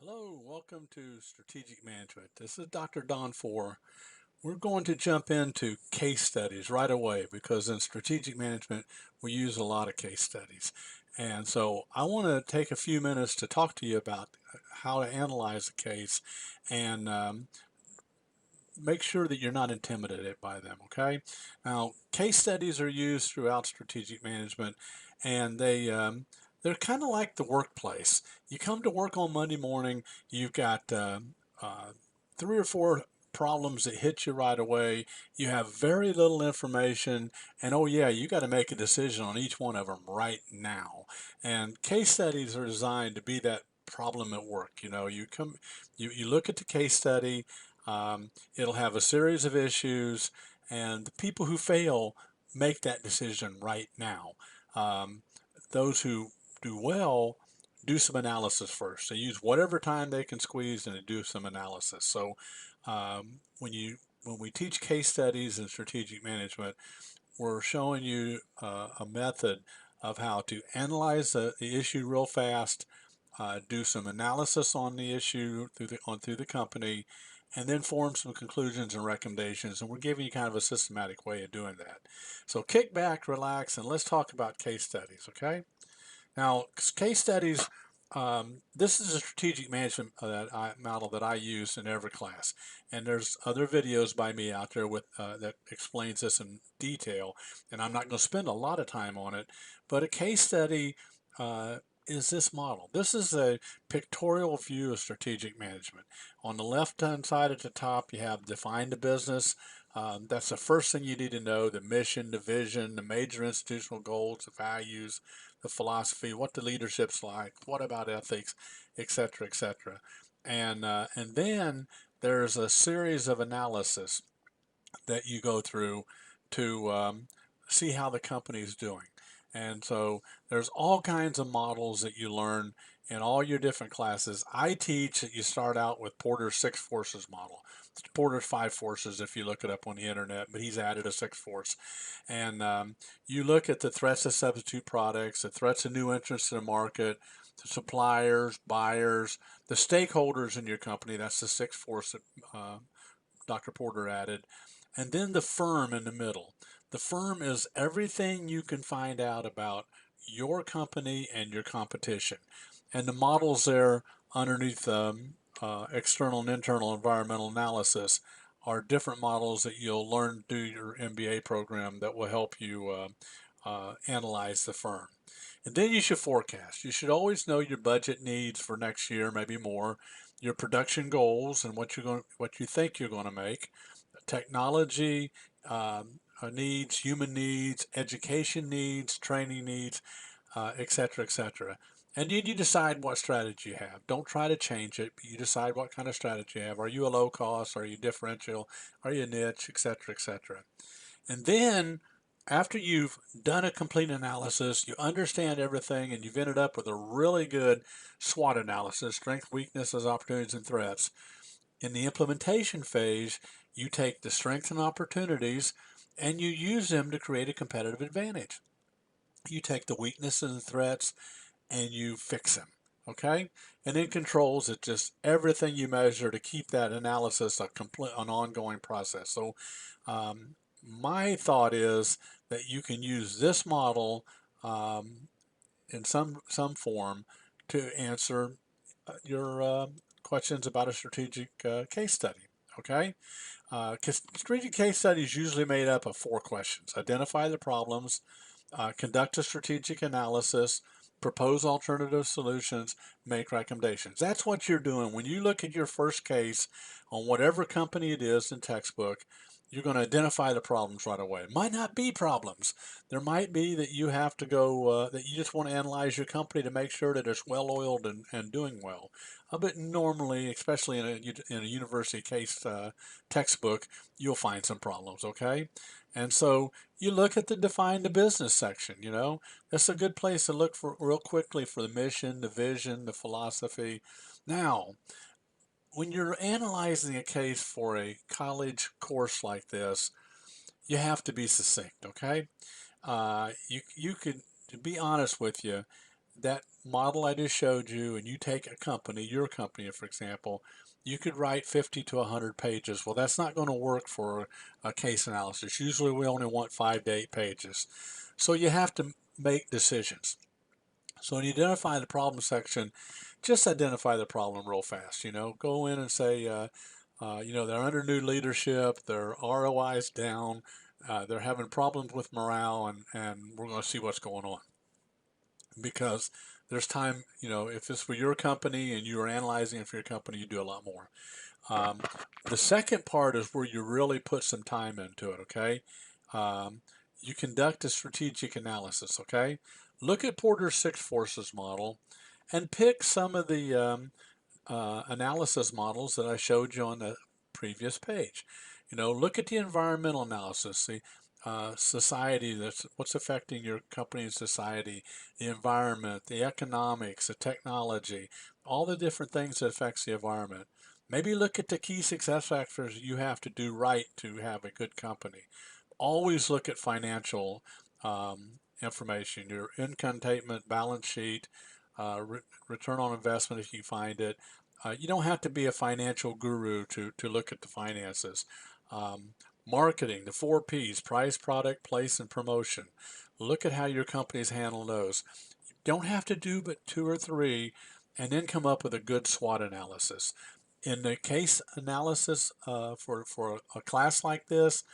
Hello, welcome to Strategic Management. This is Dr. Don Four. We're going to jump into case studies right away because in strategic management we use a lot of case studies. And so I want to take a few minutes to talk to you about how to analyze a case and make sure that you're not intimidated by them, okay? Now, case studies are used throughout strategic management and they're kind of like the workplace. You come to work on Monday morning, you've got uh, three or four problems that hit you right away. You have very little information, and oh, yeah, you got to make a decision on each one of them right now. And case studies are designed to be that problem at work. You look at the case study. It'll have a series of issues, and the people who fail make that decision right now. Um, those who do well do some analysis first. They use whatever time they can squeeze and they do some analysis. So when we teach case studies in strategic management, we're showing you a method of how to analyze the issue real fast, do some analysis on the issue through the company, and then form some conclusions and recommendations. And we're giving you kind of a systematic way of doing that. So kick back, relax, and let's talk about case studies, okay? Now, case studies, this is a strategic management model that I use in every class. And there's other videos by me out there that explains this in detail. And I'm not going to spend a lot of time on it. But a case study uh, is this model. This is a pictorial view of strategic management. On the left-hand side at the top, you have define the business. That's the first thing you need to know, the mission, the vision, the major institutional goals, the values, the philosophy, what the leadership's like, what about ethics, et cetera, et cetera. And then there's a series of analysis that you go through to see how the company is doing. And so there's all kinds of models that you learn in all your different classes. I teach that you start out with Porter's six forces model. It's Porter's five forces if you look it up on the internet, but he's added a sixth force. And you look at the threats of substitute products, the threats of new entrants to the market, the suppliers, buyers, the stakeholders in your company. That's the sixth force that Dr. Porter added. And then the firm in the middle. The firm is everything you can find out about your company and your competition. And the models there underneath external and internal environmental analysis are different models that you'll learn through your MBA program that will help you analyze the firm. And then you should forecast. You should always know your budget needs for next year, maybe more, your production goals and what you think you're going to make, technology needs, human needs, education needs, training needs, et cetera, et cetera. And then you decide what strategy you have. Don't try to change it, but you decide what kind of strategy you have. Are you a low cost? Are you differential? Are you a niche, et cetera, et cetera. And then after you've done a complete analysis, you understand everything, and you've ended up with a really good SWOT analysis, strengths, weaknesses, opportunities, and threats. In the implementation phase, you take the strengths and opportunities and you use them to create a competitive advantage. You take the weaknesses and threats and you fix them. Okay? And then controls, it's just everything you measure to keep that analysis an ongoing process. So my thought is that you can use this model in some form to answer your questions about a strategic case study. Okay? Strategic case study is usually made up of four questions. Identify the problems, conduct a strategic analysis, propose alternative solutions, make recommendations. That's what you're doing. When you look at your first case on whatever company it is in textbook, you're going to identify the problems right away. It might not be problems. There might be that you have to go, that you just want to analyze your company to make sure that it's well oiled and doing well. But normally, especially in a university case textbook, you'll find some problems, okay? And so you look at the define the business section, That's a good place to look for real quickly for the mission, the vision, the philosophy. Now, when you're analyzing a case for a college course like this, you have to be succinct, okay? You could, to be honest with you, that model I just showed you, and you take a company, your company, for example, you could write 50 to 100 pages. Well, that's not going to work for a case analysis. Usually we only want 5 to 8 pages. So you have to make decisions. So when you identify the problem section, just identify the problem real fast. Go in and say, they're under new leadership, their ROI is down, they're having problems with morale, and we're going to see what's going on. Because there's time, if it's for your company and you are analyzing it for your company, you do a lot more. The second part is where you really put some time into it, okay? You conduct a strategic analysis, okay? Look at Porter's 6 forces model and pick some of the analysis models that I showed you on the previous page. Look at the environmental analysis, the society, what's affecting your company and society, the environment, the economics, the technology, all the different things that affects the environment. Maybe look at the key success factors you have to do right to have a good company. Always look at financial information, your income statement, balance sheet, return on investment if you find it. You don't have to be a financial guru to look at the finances. Marketing, the 4 P's, price, product, place, and promotion. Look at how your companies handle those. You don't have to do but 2 or 3 and then come up with a good SWOT analysis. In the case analysis for a class like this,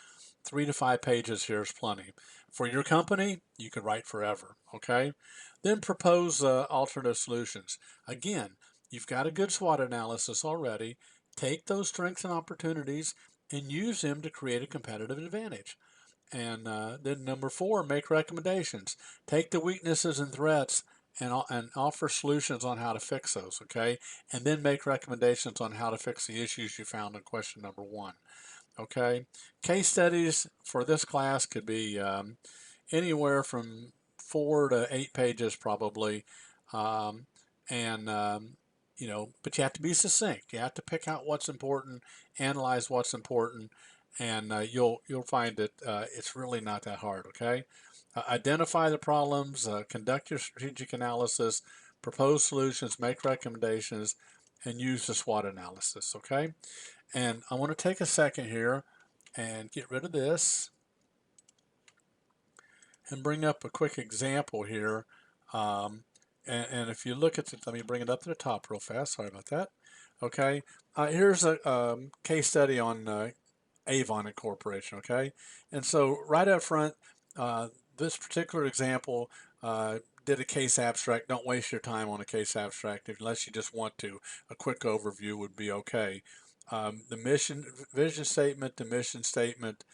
3 to 5 pages here is plenty. For your company, you could write forever, okay? Then propose alternative solutions. Again, you've got a good SWOT analysis already. Take those strengths and opportunities and use them to create a competitive advantage. And then number 4, make recommendations. Take the weaknesses and threats and offer solutions on how to fix those, okay? And then make recommendations on how to fix the issues you found in question number 1. Okay, case studies for this class could be anywhere from 4 to 8 pages probably, and but you have to be succinct. You have to pick out what's important, analyze what's important, and you'll find that it's really not that hard. Okay, identify the problems, conduct your strategic analysis, propose solutions, make recommendations, and use the SWOT analysis. Okay. And I want to take a second here and get rid of this and bring up a quick example here. And if you look at it, let me bring it up to the top real fast. Sorry about that. Okay, here's a case study on Avon Incorporation. Okay, and so right up front, this particular example did a case abstract. Don't waste your time on a case abstract unless you just want to. A quick overview would be okay. The vision statement, the mission statement,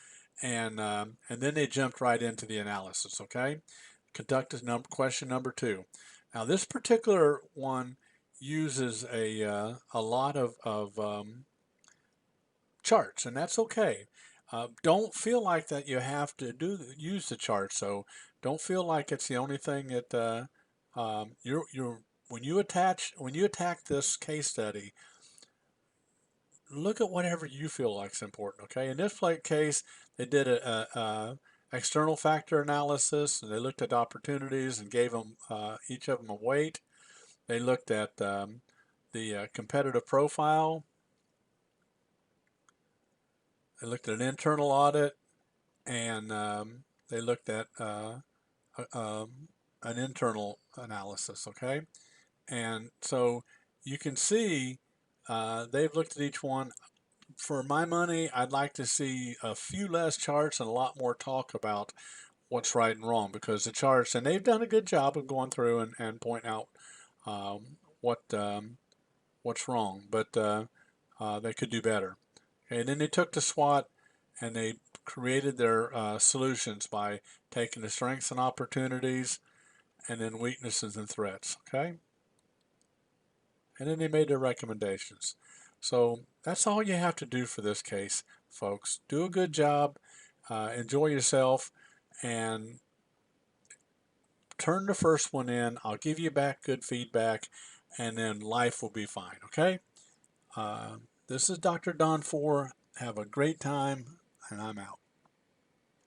and then they jumped right into the analysis. Okay, conducted question number 2. Now this particular one uses a lot of charts, and that's okay. Don't feel like that you have to use the chart. So don't feel like it's the only thing that when you attack this case study, look at whatever you feel like is important. Okay, in this case, they did a external factor analysis, and they looked at opportunities and gave them each of them a weight. They looked at the competitive profile. They looked at an internal audit, and they looked at an internal analysis. Okay, and so you can see they've looked at each one. For my money, I'd like to see a few less charts and a lot more talk about what's right and wrong, because the charts, and they've done a good job of going through and pointing out what's wrong, but they could do better. Okay, and then they took the SWOT and they created their solutions by taking the strengths and opportunities and then weaknesses and threats. Okay, and then they made their recommendations. So that's all you have to do for this case, folks. Do a good job, enjoy yourself, and turn the first one in. I'll give you back good feedback, and then life will be fine. Okay? This is Dr. Don 4. Have a great time, and I'm out.